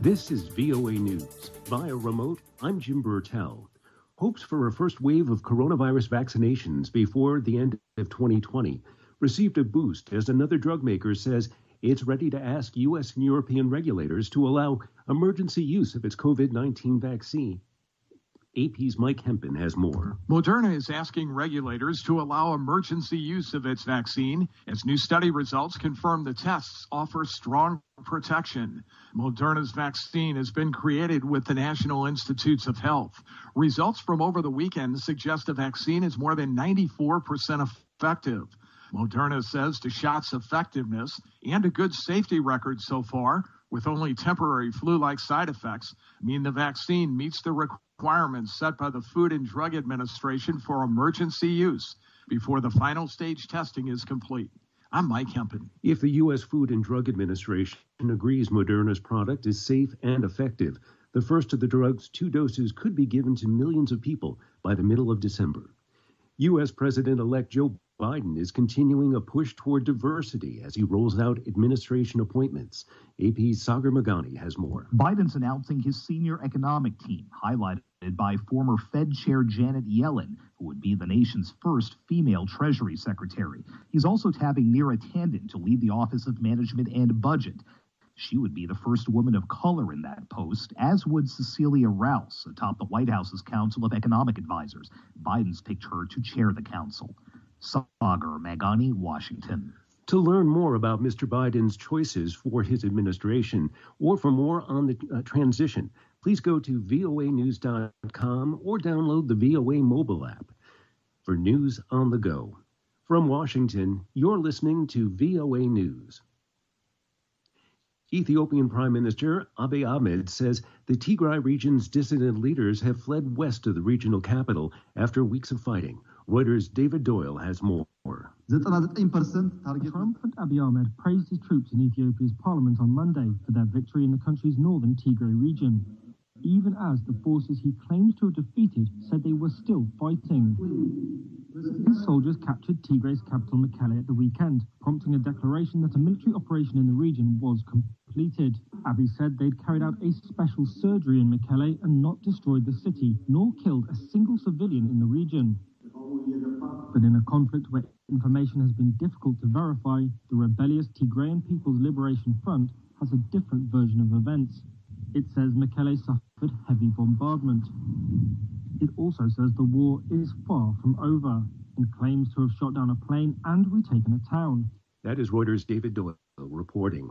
This is VOA News. Via remote, I'm Jim Bertel. Hopes for a first wave of coronavirus vaccinations before the end of 2020 received a boost as another drug maker says it's ready to ask U.S. and European regulators to allow emergency use of its COVID-19 vaccine. AP's Mike Hempen has more. Moderna is asking regulators to allow emergency use of its vaccine as new study results confirm the tests offer strong protection. Moderna's vaccine has been created with the National Institutes of Health. Results from over the weekend suggest the vaccine is more than 94% effective. Moderna says the shot's effectiveness and a good safety record so far, with only temporary flu-like side effects, mean the vaccine meets the requirements set by the Food and Drug Administration for emergency use before the final stage testing is complete. I'm Mike Hempen. If the U.S. Food and Drug Administration agrees Moderna's product is safe and effective, the first of the drug's 2 doses could be given to millions of people by the middle of December. U.S. President-elect Joe Biden is continuing a push toward diversity as he rolls out administration appointments. AP's Sagar Magani has more. Biden's announcing his senior economic team, highlighted by former Fed Chair Janet Yellen, who would be the nation's first female Treasury Secretary. He's also tapping Neera Tanden to lead the Office of Management and Budget. She would be the first woman of color in that post, as would Cecilia Rouse, atop the White House's Council of Economic Advisors. Biden's picked her to chair the council. Sagar Magani, Washington. To learn more about Mr. Biden's choices for his administration or for more on the transition, please go to voanews.com or download the VOA mobile app. For news on the go. From Washington, you're listening to VOA News. Ethiopian Prime Minister Abiy Ahmed says the Tigray region's dissident leaders have fled west of the regional capital after weeks of fighting. Reuters' David Doyle has more. Trump and Abiy Ahmed praised his troops in Ethiopia's parliament on Monday for their victory in the country's northern Tigray region, even as the forces he claims to have defeated said they were still fighting. His soldiers captured Tigray's capital Mekelle at the weekend, prompting a declaration that a military operation in the region was completed. Abiy said they'd carried out a special surgery in Mekelle and not destroyed the city, nor killed a single civilian in the region. But in a conflict where information has been difficult to verify, the rebellious Tigrayan People's Liberation Front has a different version of events. It says Mekelle suffered heavy bombardment. It also says the war is far from over and claims to have shot down a plane and retaken a town. That is Reuters' David Doyle reporting.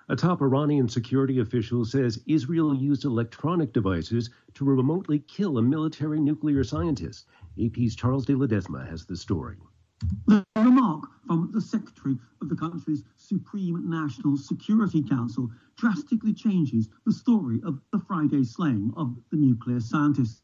A top Iranian security official says Israel used electronic devices to remotely kill a military nuclear scientist. AP's Charles de Ledesma has the story. The remark from the secretary of the country's Supreme National Security Council drastically changes the story of the Friday slaying of the nuclear scientist.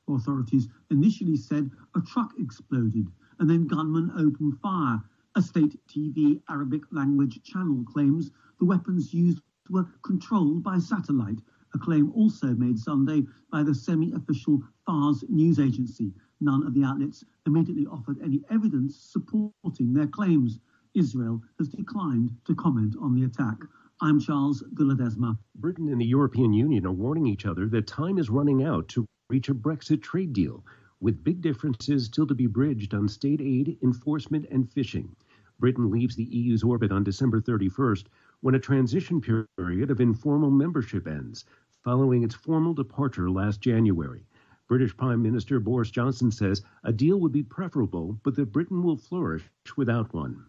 Authorities initially said a truck exploded and then gunmen opened fire. A state TV Arabic language channel claims the weapons used were controlled by satellite, a claim also made Sunday by the semi-official Fars news agency. None of the outlets immediately offered any evidence supporting their claims. Israel has declined to comment on the attack. I'm Charles de Ledesma. Britain and the European Union are warning each other that time is running out to reach a Brexit trade deal, with big differences still to be bridged on state aid, enforcement, and fishing. Britain leaves the EU's orbit on December 31st, when a transition period of informal membership ends, following its formal departure last January. British Prime Minister Boris Johnson says a deal would be preferable, but that Britain will flourish without one.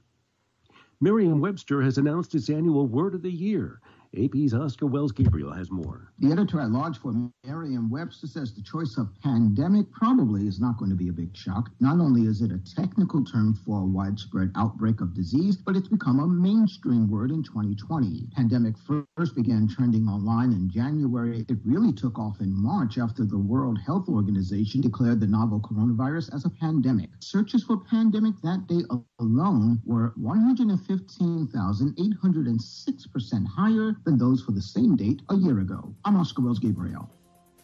Merriam-Webster has announced its annual Word of the Year. AP's Oscar Wells-Gabriel has more. The editor-at-large for Merriam-Webster says the choice of pandemic probably is not going to be a big shock. Not only is it a technical term for a widespread outbreak of disease, but it's become a mainstream word in 2020. Pandemic first began trending online in January. It really took off in March after the World Health Organization declared the novel coronavirus as a pandemic. Searches for pandemic that day alone were 115,806% higher than those for the same date a year ago. I'm Oscar Wells-Gabriel.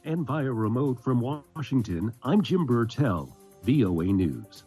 And via remote from Washington, I'm Jim Bertel, VOA News.